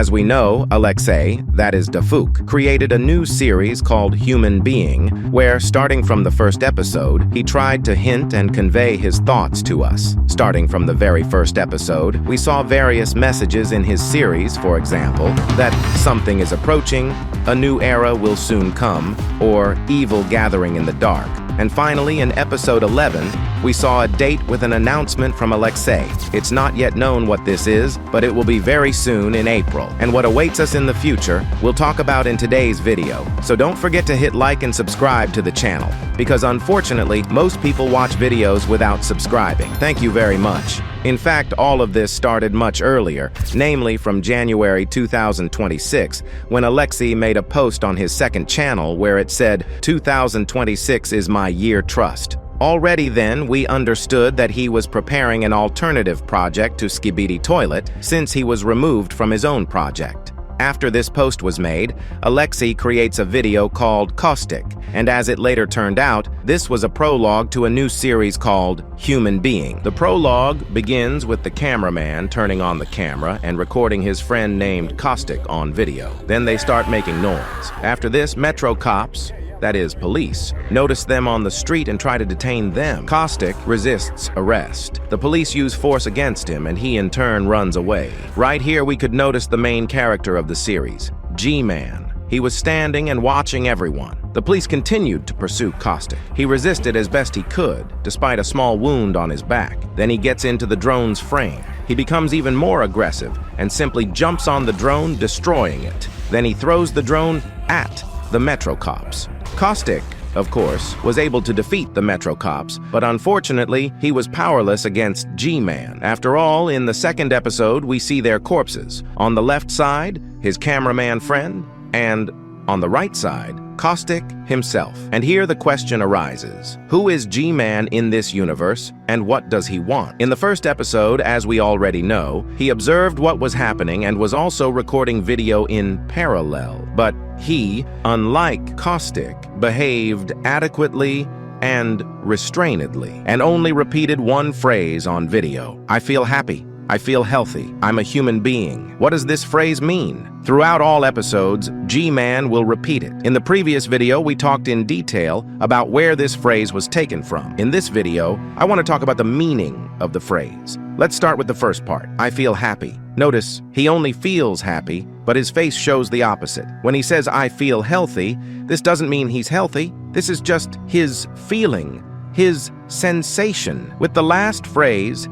As we know, Alexei, that is Dafuk, created a new series called Human Being, where, starting from the first episode, he tried to hint and convey his thoughts to us. Starting from the very first episode, we saw various messages in his series, for example, that something is approaching, a new era will soon come, or evil gathering in the dark. And finally, in episode 11, we saw a date with an announcement from Alexei. It's not yet known what this is, but it will be very soon in April. And what awaits us in the future, we'll talk about in today's video. So don't forget to hit like and subscribe to the channel, because unfortunately, most people watch videos without subscribing. Thank you very much. In fact, all of this started much earlier, namely from January 2026, when Alexei made a post on his second channel where it said, "2026 is my year trust." Already then, we understood that he was preparing an alternative project to Skibidi Toilet since he was removed from his own project. After this post was made, Alexei creates a video called Costik, and as it later turned out, this was a prologue to a new series called Human Being. The prologue begins with the cameraman turning on the camera and recording his friend named Costik on video. Then they start making noise. After this, metro cops, that is, police, notice them on the street and try to detain them. Costik resists arrest. The police use force against him, and he in turn runs away. Right here we could notice the main character of the series, Gman. He was standing and watching everyone. The police continued to pursue Costik. He resisted as best he could, despite a small wound on his back. Then he gets into the drone's frame. He becomes even more aggressive and simply jumps on the drone, destroying it. Then he throws the drone at the metro cops. Costik, of course, was able to defeat the metro cops, but unfortunately, he was powerless against Gman. After all, in the second episode, we see their corpses. On the left side, his cameraman friend, and on the right side, Costik himself. And here the question arises, who is Gman in this universe, and what does he want? In the first episode, as we already know, he observed what was happening and was also recording video in parallel. But he, unlike Costik, behaved adequately and restrainedly, and only repeated one phrase on video: "I feel happy. I feel healthy. I'm a human being." What does this phrase mean? Throughout all episodes, Gman will repeat it. In the previous video, we talked in detail about where this phrase was taken from. In this video, I want to talk about the meaning of the phrase. Let's start with the first part, "I feel happy." Notice, he only feels happy, but his face shows the opposite. When he says, "I feel healthy," this doesn't mean he's healthy. This is just his feeling, his sensation. With the last phrase,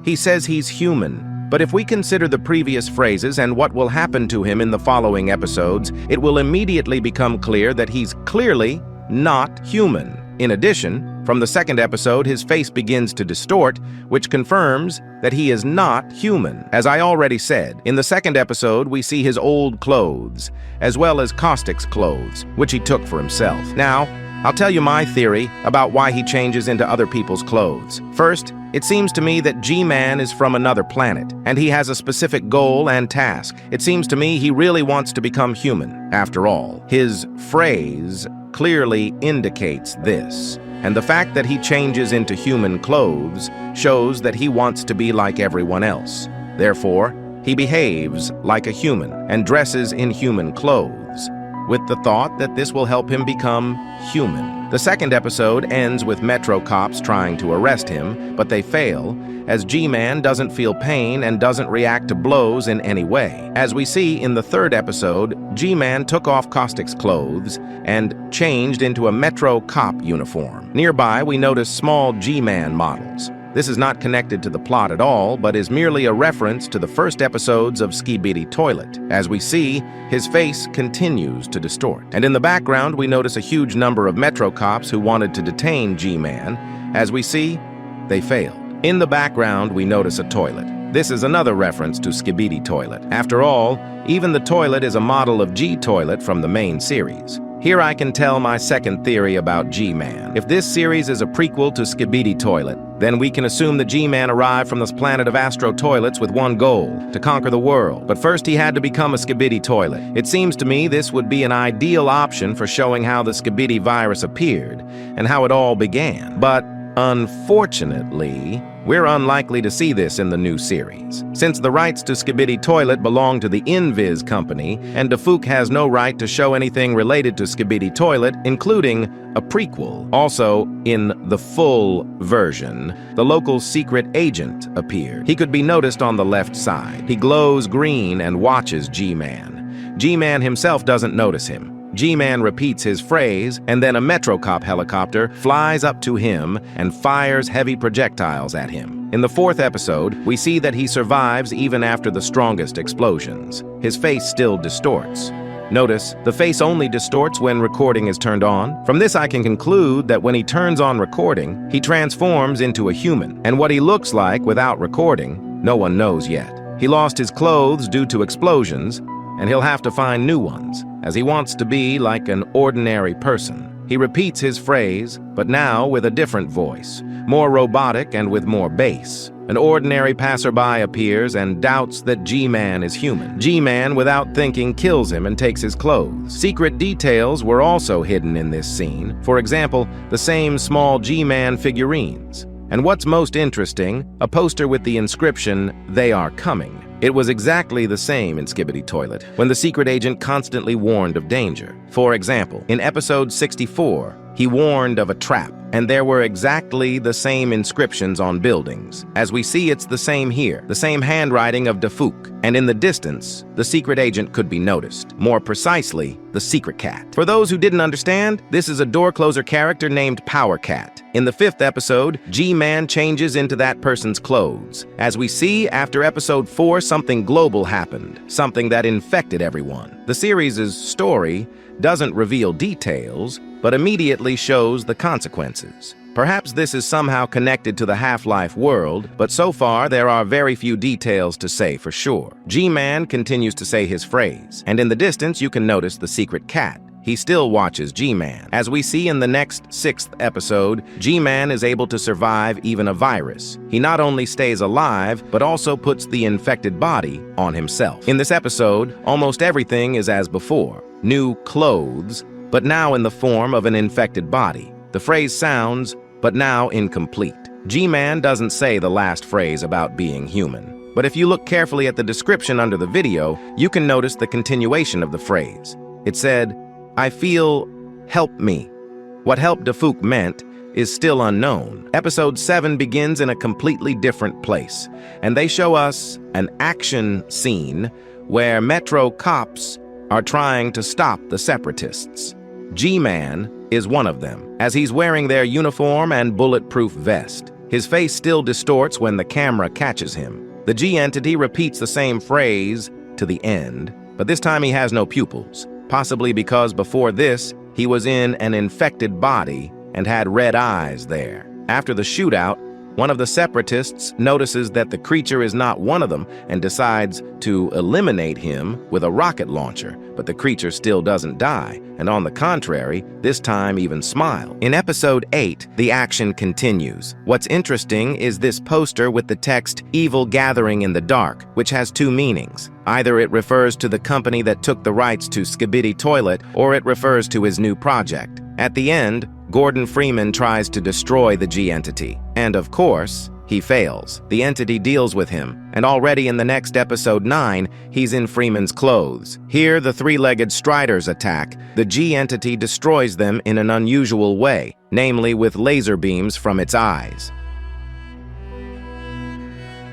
he says he's human. But if we consider the previous phrases and what will happen to him in the following episodes, it will immediately become clear that he's clearly not human. In addition, from the second episode, his face begins to distort, which confirms that he is not human. As I already said, in the second episode, we see his old clothes, as well as Costik's clothes, which he took for himself. Now, I'll tell you my theory about why he changes into other people's clothes. First, it seems to me that Gman is from another planet, and he has a specific goal and task. It seems to me he really wants to become human. After all, his phrase clearly indicates this. And the fact that he changes into human clothes shows that he wants to be like everyone else. Therefore, he behaves like a human and dresses in human clothes, with the thought that this will help him become human. The second episode ends with metro cops trying to arrest him, but they fail, as Gman doesn't feel pain and doesn't react to blows in any way. As we see in the third episode, Gman took off Costik's clothes and changed into a metro cop uniform. Nearby, we notice small Gman models. This is not connected to the plot at all, but is merely a reference to the first episodes of Skibidi Toilet. As we see, his face continues to distort. And in the background, we notice a huge number of metro cops who wanted to detain Gman. As we see, they failed. In the background, we notice a toilet. This is another reference to Skibidi Toilet. After all, even the toilet is a model of G-Toilet from the main series. Here I can tell my second theory about Gman. If this series is a prequel to Skibidi Toilet, then we can assume that Gman arrived from this planet of astro toilets with one goal, to conquer the world. But first he had to become a Skibidi Toilet. It seems to me this would be an ideal option for showing how the Skibidi virus appeared and how it all began. But Unfortunately, we're unlikely to see this in the new series, since the rights to Skibidi Toilet belong to the Invis company, and DeFook has no right to show anything related to Skibidi Toilet, including a prequel. Also, in the full version, the local secret agent appeared. He could be noticed on the left side. He glows green and watches Gman. Gman himself doesn't notice him. Gman repeats his phrase, and then a Metrocop helicopter flies up to him and fires heavy projectiles at him. In the 4th episode, we see that he survives even after the strongest explosions. His face still distorts. Notice, the face only distorts when recording is turned on. From this I can conclude that when he turns on recording, he transforms into a human. And what he looks like without recording, no one knows yet. He lost his clothes due to explosions, and he'll have to find new ones, as he wants to be like an ordinary person. He repeats his phrase, but now with a different voice, more robotic and with more bass. An ordinary passerby appears and doubts that Gman is human. Gman, without thinking, kills him and takes his clothes. Secret details were also hidden in this scene. For example, the same small Gman figurines. And what's most interesting, a poster with the inscription, "They are coming." It was exactly the same in Skibidi Toilet, when the secret agent constantly warned of danger. For example, in episode 64, he warned of a trap, and there were exactly the same inscriptions on buildings. As we see, it's the same here, the same handwriting of DeFook, and in the distance, the secret agent could be noticed. More precisely, the secret cat. For those who didn't understand, this is a door closer character named Power Cat. In the 5th episode, Gman changes into that person's clothes. As we see, after episode 4, something global happened, something that infected everyone. The series' story doesn't reveal details, but immediately shows the consequences. Perhaps this is somehow connected to the Half-Life world, but so far there are very few details to say for sure. Gman continues to say his phrase, and in the distance you can notice the secret cat. He still watches Gman. As we see in the next 6th episode, Gman is able to survive even a virus. He not only stays alive, but also puts the infected body on himself. In this episode, almost everything is as before. New clothes, but now in the form of an infected body. The phrase sounds, but now incomplete. Gman doesn't say the last phrase about being human. But if you look carefully at the description under the video, you can notice the continuation of the phrase. It said, "I feel, help me." What help DeFook meant is still unknown. Episode 7 begins in a completely different place, and they show us an action scene where Metro cops are trying to stop the separatists. Gman is one of them, as he's wearing their uniform and bulletproof vest. His face still distorts when the camera catches him. The G entity repeats the same phrase to the end, but this time he has no pupils. Possibly because before this, he was in an infected body and had red eyes there. After the shootout, one of the separatists notices that the creature is not one of them and decides to eliminate him with a rocket launcher, but the creature still doesn't die, and on the contrary, this time even smile. In episode 8, the action continues. What's interesting is this poster with the text, "Evil Gathering in the Dark," which has two meanings. Either it refers to the company that took the rights to Skibidi Toilet, or it refers to his new project. At the end, Gordon Freeman tries to destroy the G entity. And of course, he fails. The entity deals with him, and already in the next episode 9, he's in Freeman's clothes. Here, the three-legged Striders attack. The G entity destroys them in an unusual way, namely with laser beams from its eyes.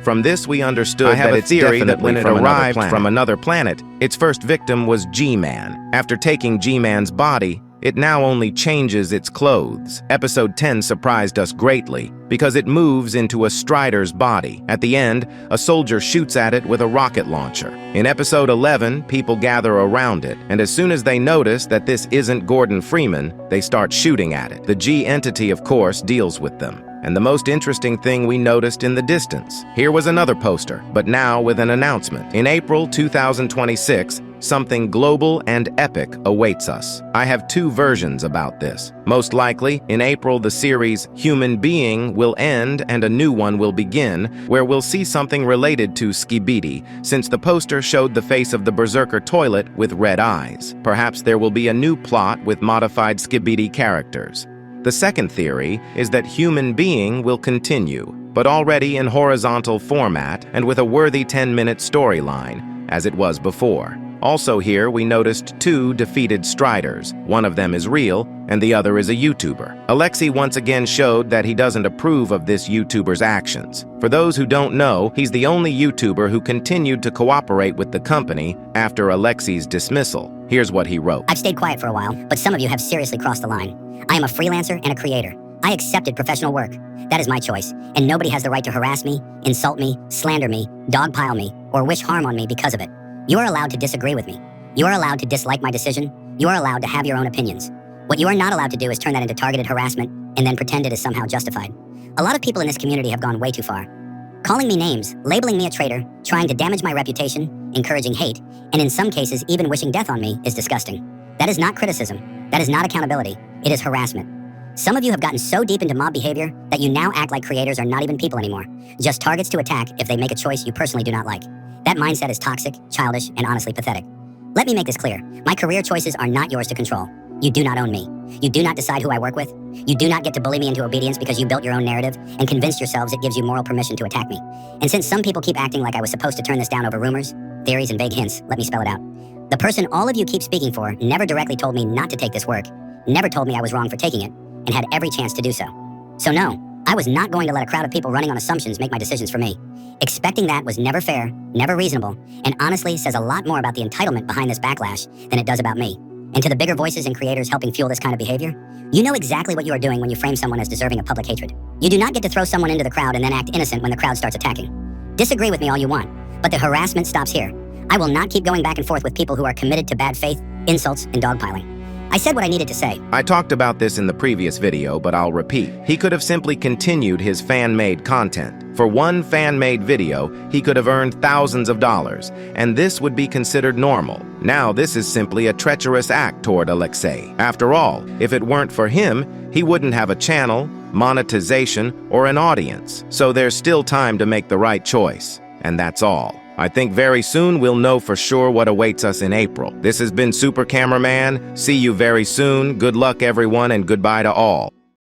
From this, we understood that it's theory that when it arrived from another planet, its first victim was Gman. After taking Gman's body, it now only changes its clothes. Episode 10 surprised us greatly because it moves into a Strider's body. At the end, a soldier shoots at it with a rocket launcher. In episode 11, people gather around it, and as soon as they notice that this isn't Gordon Freeman, they start shooting at it. The G entity, of course, deals with them. And the most interesting thing we noticed in the distance. Here was another poster, but now with an announcement. In April 2026, something global and epic awaits us. I have two versions about this. Most likely, in April, the series Human Being will end and a new one will begin, where we'll see something related to Skibidi, since the poster showed the face of the Berserker toilet with red eyes. Perhaps there will be a new plot with modified Skibidi characters. The second theory is that Human Being will continue, but already in horizontal format and with a worthy 10-minute storyline, as it was before. Also here, we noticed 2 defeated Striders. One of them is real, and the other is a YouTuber. Alexei once again showed that he doesn't approve of this YouTuber's actions. For those who don't know, he's the only YouTuber who continued to cooperate with the company after Alexei's dismissal. Here's what he wrote. I've stayed quiet for a while, but some of you have seriously crossed the line. I am a freelancer and a creator. I accepted professional work. That is my choice, and nobody has the right to harass me, insult me, slander me, dogpile me, or wish harm on me because of it. You are allowed to disagree with me. You are allowed to dislike my decision. You are allowed to have your own opinions. What you are not allowed to do is turn that into targeted harassment and then pretend it is somehow justified. A lot of people in this community have gone way too far. Calling me names, labeling me a traitor, trying to damage my reputation, encouraging hate, and in some cases even wishing death on me is disgusting. That is not criticism. That is not accountability. It is harassment. Some of you have gotten so deep into mob behavior that you now act like creators are not even people anymore, just targets to attack if they make a choice you personally do not like. That mindset is toxic, childish, and honestly pathetic. Let me make this clear. My career choices are not yours to control. You do not own me. You do not decide who I work with. You do not get to bully me into obedience because you built your own narrative and convinced yourselves it gives you moral permission to attack me. And since some people keep acting like I was supposed to turn this down over rumors, theories, and vague hints, let me spell it out. The person all of you keep speaking for never directly told me not to take this work, never told me I was wrong for taking it, and had every chance to do so. So no, I was not going to let a crowd of people running on assumptions make my decisions for me. Expecting that was never fair, never reasonable, and honestly says a lot more about the entitlement behind this backlash than it does about me. And to the bigger voices and creators helping fuel this kind of behavior, you know exactly what you are doing when you frame someone as deserving of public hatred. You do not get to throw someone into the crowd and then act innocent when the crowd starts attacking. Disagree with me all you want, but the harassment stops here. I will not keep going back and forth with people who are committed to bad faith, insults, and dogpiling. I said what I needed to say. I talked about this in the previous video, but I'll repeat. He could have simply continued his fan-made content. For one fan-made video, he could have earned thousands of dollars, and this would be considered normal. Now this is simply a treacherous act toward Alexei. After all, if it weren't for him, he wouldn't have a channel, monetization, or an audience. So there's still time to make the right choice, and that's all. I think very soon we'll know for sure what awaits us in April. This has been Super Cameraman. See you very soon. Good luck, everyone, and goodbye to all.